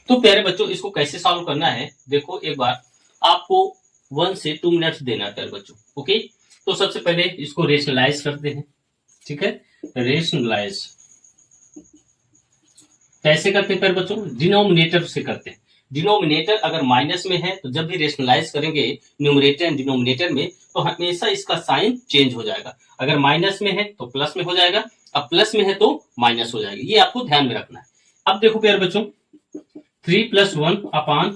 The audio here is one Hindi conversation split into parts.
तो प्यारे बच्चों इसको कैसे सॉल्व करना है, देखो एक बार आपको 1 से 2 मिनट्स देना है प्यारे बच्चों। ओके, तो सबसे पहले इसको रेशनलाइज करते हैं। ठीक है, रेशनलाइज कैसे करते हैं प्यारे बच्चों? डिनोमिनेटर से करते हैं। डिनोमिनेटर अगर माइनस में है तो जब भी रेशनलाइज करेंगे न्यूमरेटर एंड डिनोमिनेटर में तो हमेशा इसका साइन चेंज हो जाएगा। अगर माइनस में है तो प्लस में हो जाएगा, अब प्लस में है तो माइनस हो जाएगा। ये आपको ध्यान में रखना है। अब देखो प्यारे बच्चों 3 + 1 अपान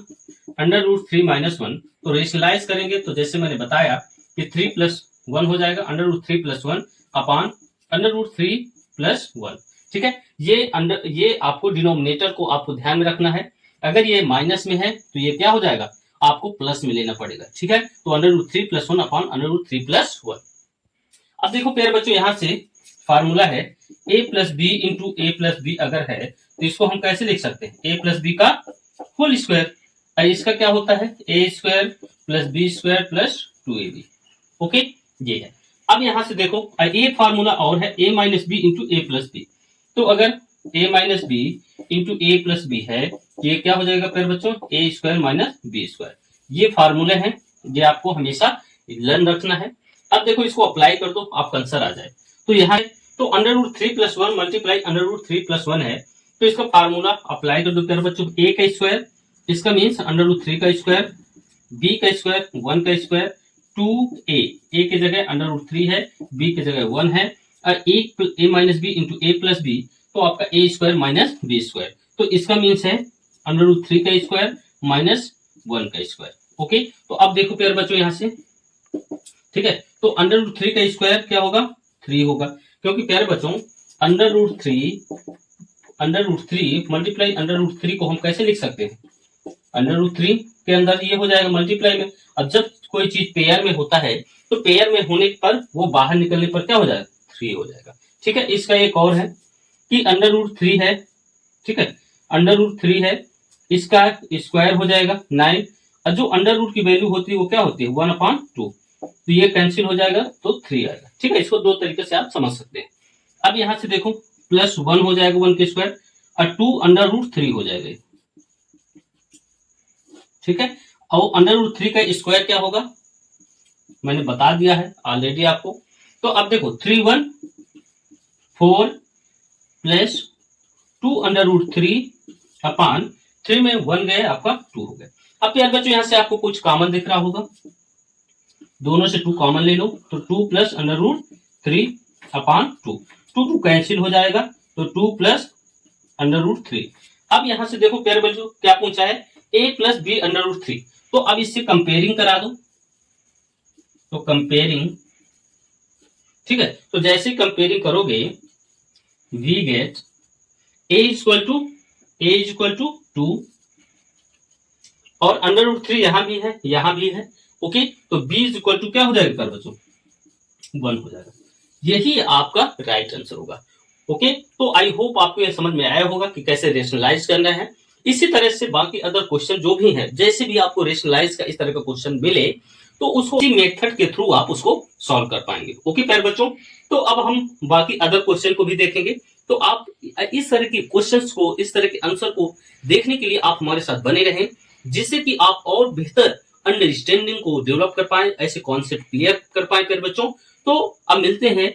√3 - 1, तो रेशनलाइज करेंगे तो जैसे मैंने बताया कि 3 + 1 हो जाएगा √3 + 1 अपान √3 + 1। ठीक है, ये आपको डिनोमिनेटर को आपको ध्यान में रखना है। अगर ये माइनस में है तो ये क्या हो जाएगा, आपको प्लस में लेना पड़ेगा। ठीक है, तो √3 + 1 अपान √3 + 1। अब देखो प्यारे बच्चों यहां से फार्मूला है a + b × a + b अगर है तो इसको हम कैसे लिख सकते हैं? a + b का होल स्क्वायर। इसका क्या होता है? a² + b² + 2ab। ओके, ये है। अब यहां से देखो एक फार्मूला और है a - b × a + b। तो अगर a - b × a + b है, ये क्या हो जाएगा प्यारे बच्चों? a² - b²। ये फार्मूले हैं, ये आपको हमेशा लर्न रखना है। अब देखो इसको अप्लाई कर दो, आपका आंसर आ जाए। तो यहाँ तो √3 + 1 मल्टीप्लाई √3 + 1 है, तो इसका फार्मूला अप्लाई कर दो प्यारे बच्चों। a का स्क्वायर, इसका मीन्स √3 का स्क्वायर, b का स्क्वायर 1 का स्क्वायर, 2a, a की जगह √3 है, b की जगह 1 है, और a - b × a + b, तो आपका a² - b²। तो इसका मीन्स है √3 का स्क्वायर -1 का स्क्वायर। ओके, तो अब देखो प्यारे बच्चों यहां से, ठीक है, तो √3 का स्क्वायर क्या होगा? 3 होगा, क्योंकि प्यारे बच्चों √3 मल्टीप्लाई √3 को हम कैसे लिख सकते हैं? √3 के अंदर ये हो जाएगा मल्टीप्लाई में। अब जब कोई चीज पेयर में होता है तो पेयर में होने पर वो बाहर निकलने पर क्या हो जाएगा? 3 हो जाएगा। ठीक है, इसका एक और है कि √3 है, ठीक है, √3 है, इसका स्क्वायर हो जाएगा 9, और जो अंडर रूट की वैल्यू होती है वो क्या होती है? 1/2। तो ये कैंसिल हो जाएगा तो 3 आएगा। ठीक है, इसको दो तरीके से आप समझ सकते हैं। अब यहां से देखो +1 हो जाएगा 1 के स्क्वायर, और 2 √3 हो जाएगा। ठीक है, और √3 का स्क्वायर क्या होगा मैंने बता दिया है ऑलरेडी आपको। तो अब देखो 3 1 4 + 2 √3 अपान 3 में 1 गए, आपका 2 हो गया। अब यार बच्चों यहां से आपको कुछ कॉमन दिख रहा होगा, दोनों से 2 कॉमन ले लो, तो 2 + √3 अपान 2, 2 कैंसिल हो जाएगा, तो 2 + √3। अब यहां से देखो प्यारे बच्चों क्या पूछा है? a + b √3। तो अब इससे कंपेयरिंग करा दो, तो कंपेयरिंग, ठीक है, तो जैसे कंपेयरिंग करोगे वी गेट a = 2 और √3 यहां भी है, यहां भी है। ओके, तो b = क्या हो जाएगा प्यारे बच्चों? 1 हो जाएगा। यही आपका राइट आंसर होगा। ओके, तो आई होप आपको यह समझ में आया होगा कि कैसे रेशनलाइज करना है। इसी तरह से बाकी अदर क्वेश्चन जो भी हैं, जैसे भी आपको रेशनलाइज का इस तरह का क्वेश्चन मिले तो उसको इसी मेथड के थ्रू आप उसको सॉल्व कर पाएंगे। ओके प्यारे बच्चों, तो अब हम बाकी अदर क्वेश्चन को भी देखेंगे। तो आप इस तरह के क्वेश्चंस को, इस तरह के आंसर को देखने के लिए आप हमारे साथ बने रहें, जिससे कि आप और बेहतर अंडरस्टैंडिंग को डेवलप कर पाए, ऐसे कॉन्सेप्ट क्लियर कर पाए प्यारे बच्चों। तो अब मिलते हैं